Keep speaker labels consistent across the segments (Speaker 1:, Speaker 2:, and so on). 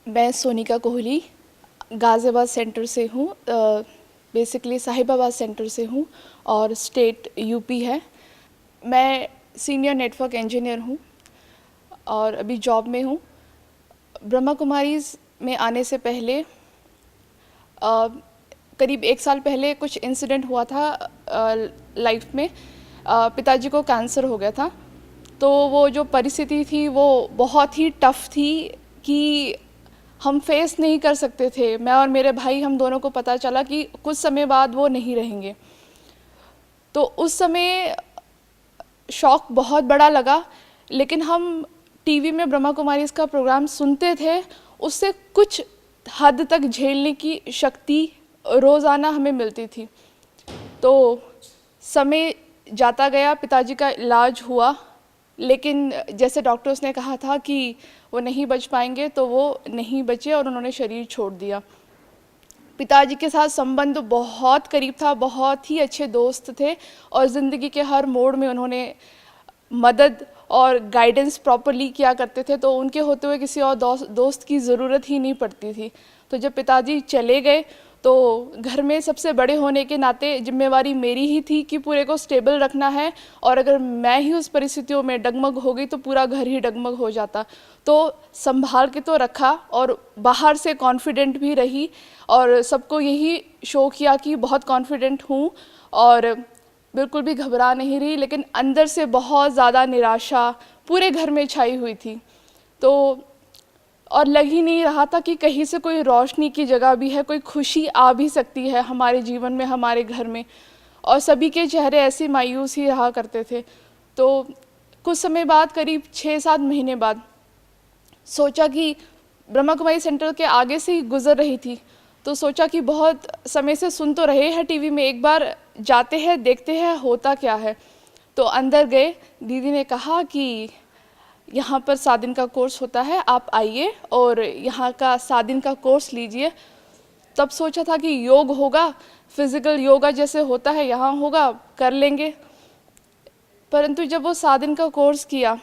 Speaker 1: मैं सोनिका कोहली गाज़ियाबाद सेंटर से हूँ। बेसिकली साहिबाबाद सेंटर से हूँ और स्टेट यूपी है। मैं सीनियर नेटवर्क इंजीनियर हूँ और अभी जॉब में हूँ। ब्रह्मा कुमारीज़ में आने से पहले करीब 1 साल पहले कुछ इंसिडेंट हुआ था लाइफ में। पिताजी को कैंसर हो गया था, तो वो जो परिस्थिति थी वो बहुत ही टफ थी कि हम फेस नहीं कर सकते थे। मैं और मेरे भाई, हम दोनों को पता चला कि कुछ समय बाद वो नहीं रहेंगे। तो उस समय शॉक बहुत बड़ा लगा, लेकिन हम टीवी में ब्रह्मा कुमारीज़ का प्रोग्राम सुनते थे, उससे कुछ हद तक झेलने की शक्ति रोज़ाना हमें मिलती थी। तो समय जाता गया, पिताजी का इलाज हुआ, लेकिन जैसे डॉक्टर्स ने कहा था कि वो नहीं बच पाएंगे, तो वो नहीं बचे और उन्होंने शरीर छोड़ दिया। पिताजी के साथ संबंध बहुत करीब था, बहुत ही अच्छे दोस्त थे और ज़िंदगी के हर मोड़ में उन्होंने मदद और गाइडेंस प्रॉपरली किया करते थे। तो उनके होते हुए किसी और दोस्त की ज़रूरत ही नहीं पड़ती थी। तो जब पिताजी चले गए तो घर में सबसे बड़े होने के नाते जिम्मेवारी मेरी ही थी कि पूरे को स्टेबल रखना है, और अगर मैं ही उस परिस्थितियों में डगमग हो गई तो पूरा घर ही डगमग हो जाता। तो संभाल के तो रखा और बाहर से कॉन्फिडेंट भी रही और सबको यही शो किया कि बहुत कॉन्फिडेंट हूँ और बिल्कुल भी घबरा नहीं रही, लेकिन अंदर से बहुत ज़्यादा निराशा पूरे घर में छाई हुई थी। तो और लग ही नहीं रहा था कि कहीं से कोई रोशनी की जगह भी है, कोई खुशी आ भी सकती है हमारे जीवन में, हमारे घर में। और सभी के चेहरे ऐसे मायूस ही रहा करते थे। तो कुछ समय बाद, करीब 6-7 महीने बाद, सोचा कि ब्रह्मा कुमारी सेंटर के आगे से ही गुजर रही थी, तो सोचा कि बहुत समय से सुन तो रहे हैं टीवी में, एक बार जाते हैं, देखते हैं होता क्या है। तो अंदर गए, दीदी ने कहा कि यहाँ पर 7 दिन का कोर्स होता है, आप आइए और यहाँ का 7 दिन का कोर्स लीजिए। तब सोचा था कि योग होगा, फिज़िकल योगा जैसे होता है यहाँ होगा, कर लेंगे। परंतु जब वो 7 दिन का कोर्स किया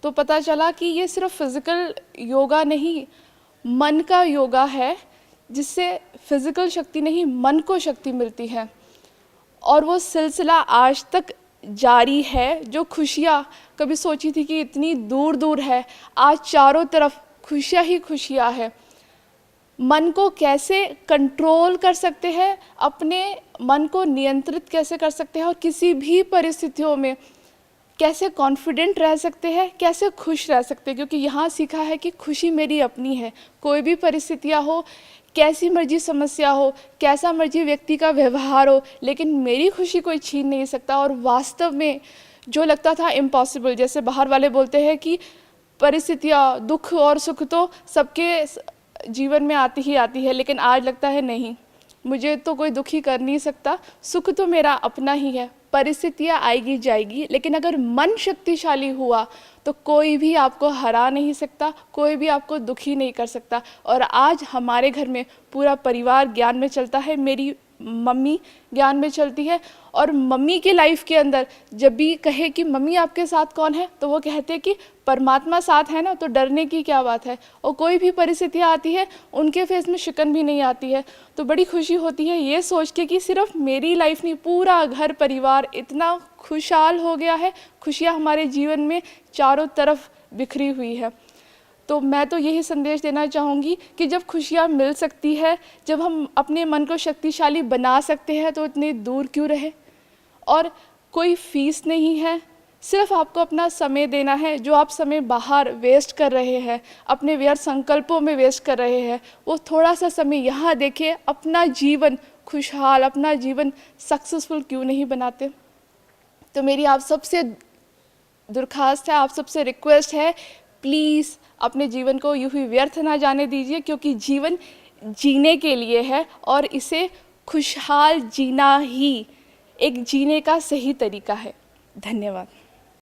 Speaker 1: तो पता चला कि ये सिर्फ फिज़िकल योगा नहीं, मन का योगा है, जिससे फिज़िकल शक्ति नहीं, मन को शक्ति मिलती है। और वो सिलसिला आज तक जारी है। जो खुशियाँ कभी सोची थी कि इतनी दूर दूर है, आज चारों तरफ खुशियाँ ही खुशियाँ है। मन को कैसे कंट्रोल कर सकते हैं, अपने मन को नियंत्रित कैसे कर सकते हैं और किसी भी परिस्थितियों में कैसे कॉन्फिडेंट रह सकते हैं, कैसे खुश रह सकते हैं। क्योंकि यहाँ सीखा है कि खुशी मेरी अपनी है। कोई भी परिस्थितियाँ हो, कैसी मर्जी समस्या हो, कैसा मर्जी व्यक्ति का व्यवहार हो, लेकिन मेरी खुशी कोई छीन नहीं सकता। और वास्तव में जो लगता था इम्पॉसिबल, जैसे बाहर वाले बोलते हैं कि परिस्थितियाँ, दुख और सुख तो सबके जीवन में आती ही आती है, लेकिन आज लगता है नहीं, मुझे तो कोई दुखी कर नहीं सकता, सुख तो मेरा अपना ही है। परिस्थितियाँ आएगी जाएगी, लेकिन अगर मन शक्तिशाली हुआ तो कोई भी आपको हरा नहीं सकता, कोई भी आपको दुखी नहीं कर सकता। और आज हमारे घर में पूरा परिवार ज्ञान में चलता है। मेरी मम्मी ज्ञान में चलती है और मम्मी के लाइफ के अंदर जब भी कहे कि मम्मी आपके साथ कौन है, तो वो कहते हैं कि परमात्मा साथ है ना, तो डरने की क्या बात है। और कोई भी परिस्थितियाँ आती है, उनके फेस में शिकन भी नहीं आती है। तो बड़ी खुशी होती है ये सोच के कि सिर्फ मेरी लाइफ नहीं, पूरा घर परिवार इतना खुशहाल हो गया है, खुशियाँ हमारे जीवन में चारों तरफ बिखरी हुई है। तो मैं तो यही संदेश देना चाहूँगी कि जब खुशियाँ मिल सकती है, जब हम अपने मन को शक्तिशाली बना सकते हैं, तो इतने दूर क्यों रहे। और कोई फीस नहीं है, सिर्फ आपको अपना समय देना है। जो आप समय बाहर वेस्ट कर रहे हैं, अपने व्यर्थ संकल्पों में वेस्ट कर रहे हैं, वो थोड़ा सा समय यहाँ देखिए, अपना जीवन खुशहाल, अपना जीवन सक्सेसफुल क्यों नहीं बनाते। तो मेरी आप सबसे दरख्वास्त है, आप सबसे रिक्वेस्ट है, प्लीज़ अपने जीवन को यूँ ही व्यर्थ ना जाने दीजिए, क्योंकि जीवन जीने के लिए है और इसे खुशहाल जीना ही एक जीने का सही तरीका है। धन्यवाद।